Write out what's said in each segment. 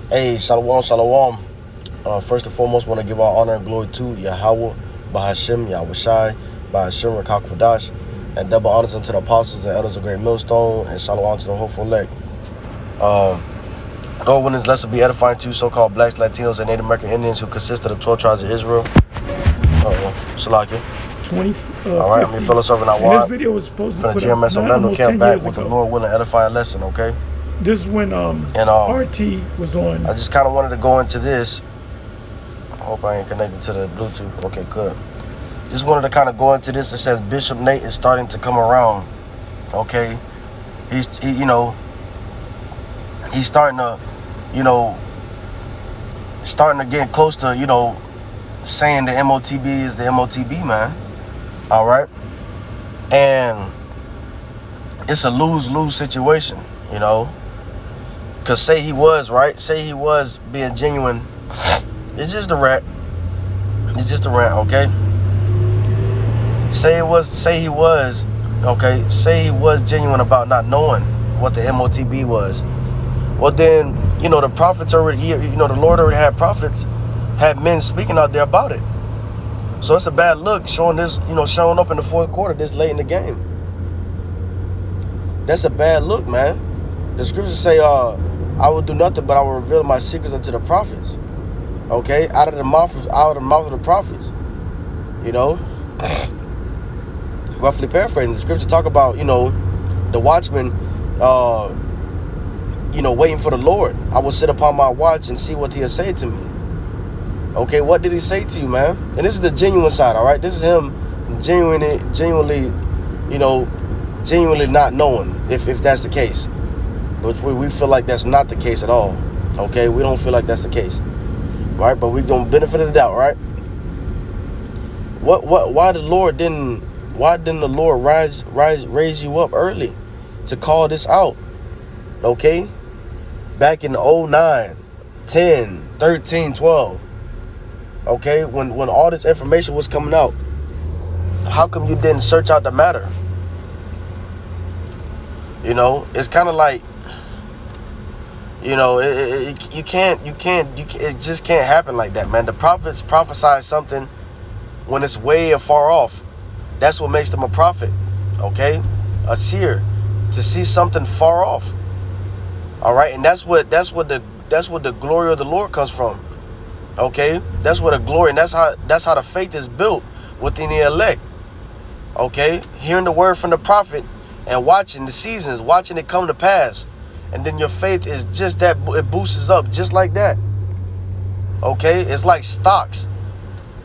Hey, shalom, shalom. First and foremost, want to give all honor and glory to Yahweh, Bahashim, Yahushai, Bahashim, Rakak Kwadash, and double honors unto the apostles and elders of Great Millstone, and shalom to the hopeful elect. Lord, when this lesson be edifying to you, so-called blacks, Latinos, and Native American Indians who consist of the 12 tribes of Israel. Shalaki. 20, all right, I'm going to fill us over now. This video was supposed to put GMS out Orlando almost camp 10 back years with ago. the Lord willing edifying lesson, okay? This is when RT was on. I just kind of wanted to go into this. I hope I ain't connected to the Bluetooth. Okay, good. Just wanted to kind of go into this. It says Bishop Nate is starting to come around. Okay, he's starting to, starting to get close to, saying the MOTB is the MOTB, man. All right, and it's a lose-lose situation, because say he was right, say he was being genuine. It's just a rant. It's just a rant, okay? Say he was genuine about not knowing what the MOTB was. Well then, the prophets already, the Lord already had prophets, had men speaking out there about it. So it's a bad look showing this, showing up in the fourth quarter this late in the game. That's a bad look, man. The scriptures say, I will do nothing but I will reveal my secrets unto the prophets. Okay, out of the mouth of the prophets, roughly paraphrasing. The scriptures talk about, the watchman, waiting for the Lord. I will sit upon my watch and see what he'll say to me. Okay, what did he say to you, man? And this is the genuine side, all right? This is him genuinely, not knowing if that's the case. Which we feel like that's not the case at all. Okay, we don't feel like that's the case. Right, but we don't benefit of the doubt, right? Why didn't the Lord raise you up early to call this out? Okay, back in 09, 10, 13, 12. Okay, when all this information was coming out, how come you didn't search out the matter? It's kind of like, it just can't happen like that, man. The prophets prophesy something when it's way afar off. That's what makes them a prophet, okay? A seer, to see something far off. All right, and that's what the glory of the Lord comes from. Okay, that's what the glory, and that's how the faith is built within the elect. Okay, hearing the word from the prophet and watching the seasons, watching it come to pass. And then your faith is just that, it boosts up just like that. Okay, it's like stocks.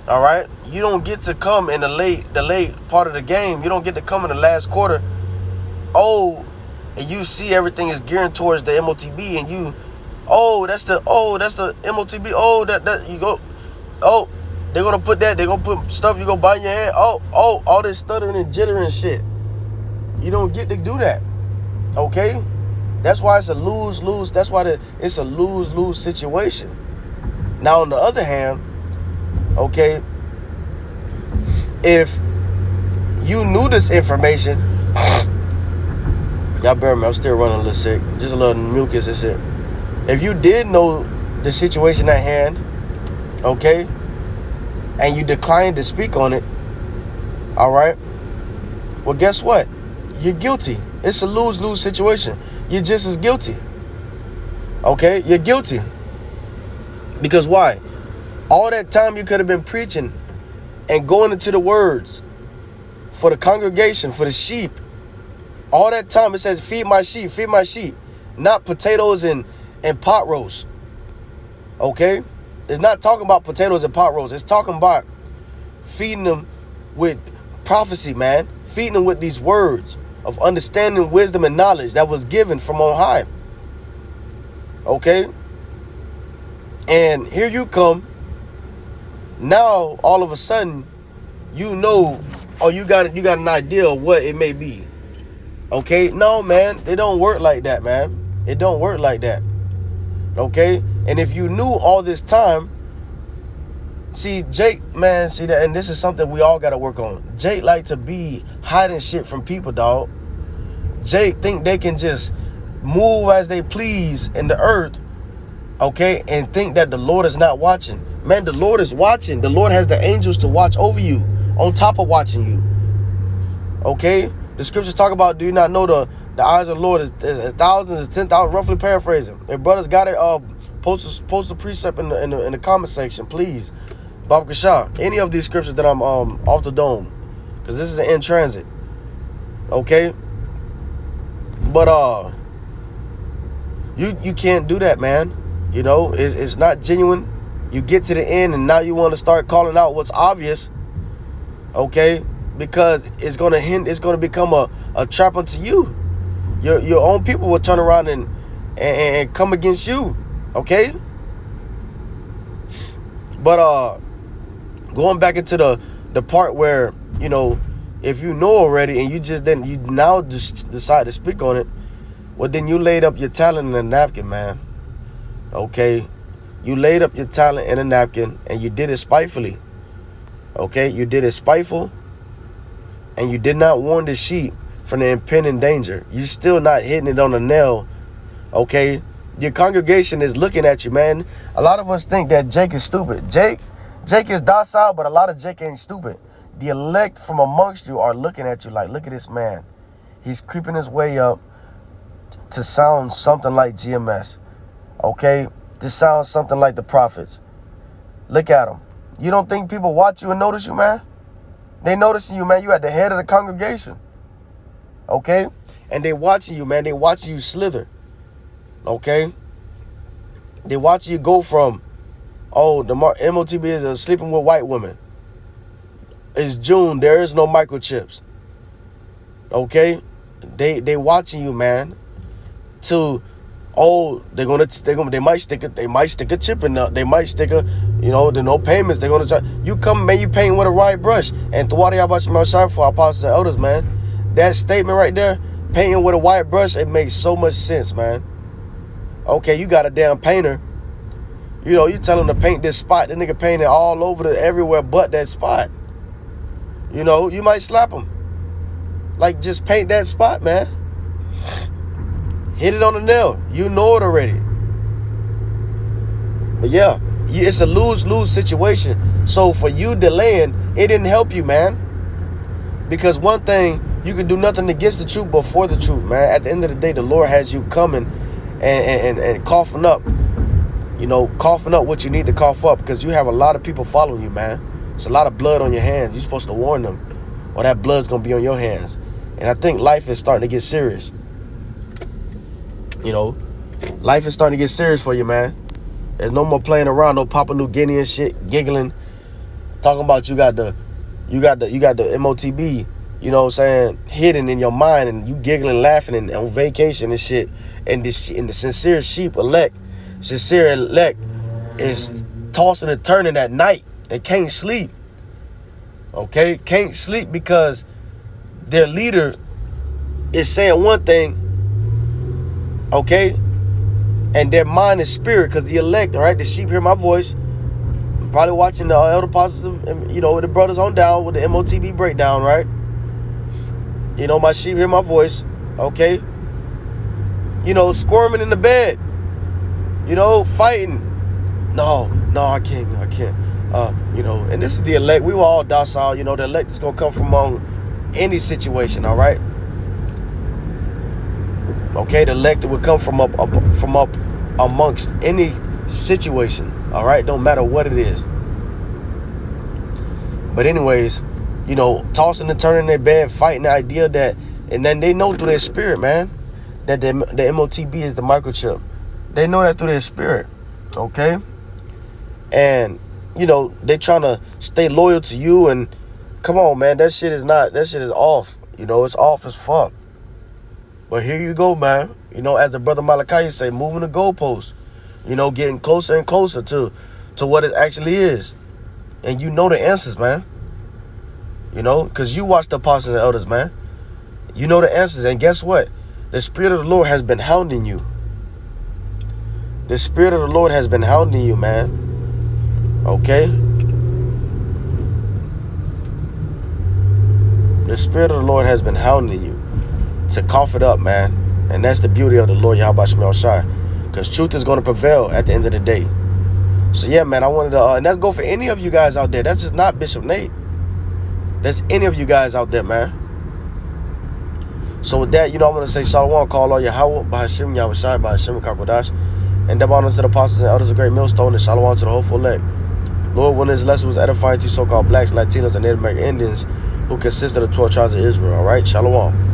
All right, you don't get to come in the late part of the game. You don't get to come in the last quarter. And you see everything is gearing towards the MOTB, and that's the MOTB. That you go. They're gonna put that. They're gonna put stuff you go buy in your hand. All this stuttering and jittering shit. You don't get to do that. Okay. That's why it's a lose-lose. That's why it's a lose-lose situation. Now, on the other hand, okay, if you knew this information, y'all bear me, I'm still running a little sick. Just a little mucus and shit. If you did know the situation at hand, okay, and you declined to speak on it, all right, well, guess what? You're guilty. It's a lose-lose situation. You're just as guilty. Okay? You're guilty. Because why? All that time you could have been preaching and going into the words for the congregation, for the sheep. All that time it says, feed my sheep, feed my sheep. Not potatoes and pot roast. Okay? It's not talking about potatoes and pot roast. It's talking about feeding them with prophecy, man. Feeding them with these words of understanding, wisdom, and knowledge that was given from on high. Okay? And here you come. Now, all of a sudden, you got an idea of what it may be. Okay? No, man, it don't work like that, man. It don't work like that. Okay? And if you knew all this time, see, Jake, man, see that, and this is something we all got to work on. Jake like to be hiding shit from people, dog. Jake think they can just move as they please in the earth, okay, and think that the Lord is not watching. Man, the Lord is watching. The Lord has the angels to watch over you, on top of watching you. Okay? The scriptures talk about, do you not know the eyes of the Lord is thousands, is 10,000, roughly paraphrasing. If brothers got it, post the precept in the comment section, please. Baba Kasha, any of these scriptures that I'm off the dome, because this is in transit. Okay? But you can't do that, man. You know, it's not genuine. You get to the end and now you want to start calling out what's obvious, okay? Because it's gonna become a trap unto you. Your own people will turn around and come against you, okay? But going back into the part where, you know, if you know already and you now just decide to speak on it, well, then you laid up your talent in a napkin, man. Okay? You laid up your talent in a napkin and you did it spitefully. Okay? You did it spiteful and you did not warn the sheep from the impending danger. You're still not hitting it on the nail. Okay? Your congregation is looking at you, man. A lot of us think that Jake is stupid. Jake is docile, but a lot of Jake ain't stupid. The elect from amongst you are looking at you like, look at this man. He's creeping his way up to sound something like GMS. Okay? To sound something like the prophets. Look at him. You don't think people watch you and notice you, man? They noticing you, man. You at the head of the congregation. Okay? And they watching you, man. They watching you slither. Okay? They watching you go from, oh, the MOTB is sleeping with white women. It's June. There is no microchips. Okay? They watching you, man. To, oh, they might stick a chip in there. They might stick a, you know, the no payments. They're gonna try. You come, man, you painting with a right brush. And Thawadi Abashimashai for apostles and elders, man. That statement right there, painting with a white brush, it makes so much sense, man. Okay, you got a damn painter. You know, you tell him to paint this spot. The nigga painted all over everywhere but that spot. You know, you might slap him. Like, just paint that spot, man. Hit it on the nail. You know it already. But yeah, it's a lose-lose situation. So for you delaying, it didn't help you, man. Because one thing, you can do nothing against the truth but for the truth, man. At the end of the day, the Lord has you coming and coughing up. You know, coughing up what you need to cough up, because you have a lot of people following you, man. It's a lot of blood on your hands. You're supposed to warn them, or that blood's going to be on your hands. And I think life is starting to get serious. You know, life is starting to get serious for you, man. There's no more playing around, no Papua New Guinea and shit, giggling, talking about you got the MOTB, you know what I'm saying, hidden in your mind, and you giggling, laughing, and on vacation and shit. And the sincere elect is tossing and turning at night and can't sleep. Okay, can't sleep because their leader is saying one thing. Okay, and their mind is spirit, because the elect, all right, the sheep hear my voice. Probably watching the elder apostles, you know, the brothers on down with the MOTB breakdown, right? You know, my sheep hear my voice. Okay, you know, squirming in the bed, you know, fighting. No, I can't. You know, and this is the elect. We were all docile. You know, the elect is gonna come from among any situation. All right. Okay, the elect would come from up amongst any situation. All right, don't matter what it is. But anyways, you know, tossing and turning in their bed, fighting the idea that, and then they know through their spirit, man, that the MOTB is the microchip. They know that through their spirit. Okay, and you know they trying to stay loyal to you. And come on, man, that shit is off. You know, it's off as fuck. But here you go, man. You know, as the brother Malachi say, moving the goalposts. You know, getting closer and closer to what it actually is. And you know the answers, man. You know, because you watch the apostles and elders, man. You know the answers. And guess what? The Spirit of the Lord has been hounding you. The Spirit of the Lord has been hounding you, man. Okay? The Spirit of the Lord has been hounding you to cough it up, man. And that's the beauty of the Lord Yahweh Shemel Shai. Because truth is going to prevail at the end of the day. So yeah, man, I wanted to, and that's go for any of you guys out there. That's just not Bishop Nate. That's any of you guys out there, man. So with that, you know, I'm going to say Shalom, call all Yahweh, Bahashim, Yahweh Shai, Bahashim, Kakodash. And double honors to the apostles and elders of Great Millstone, and Shalom to the hopeful elect. Lord, when this lesson was edifying to so-called blacks, Latinos, and Native American Indians, who consist of the 12 tribes of Israel. All right, Shalom.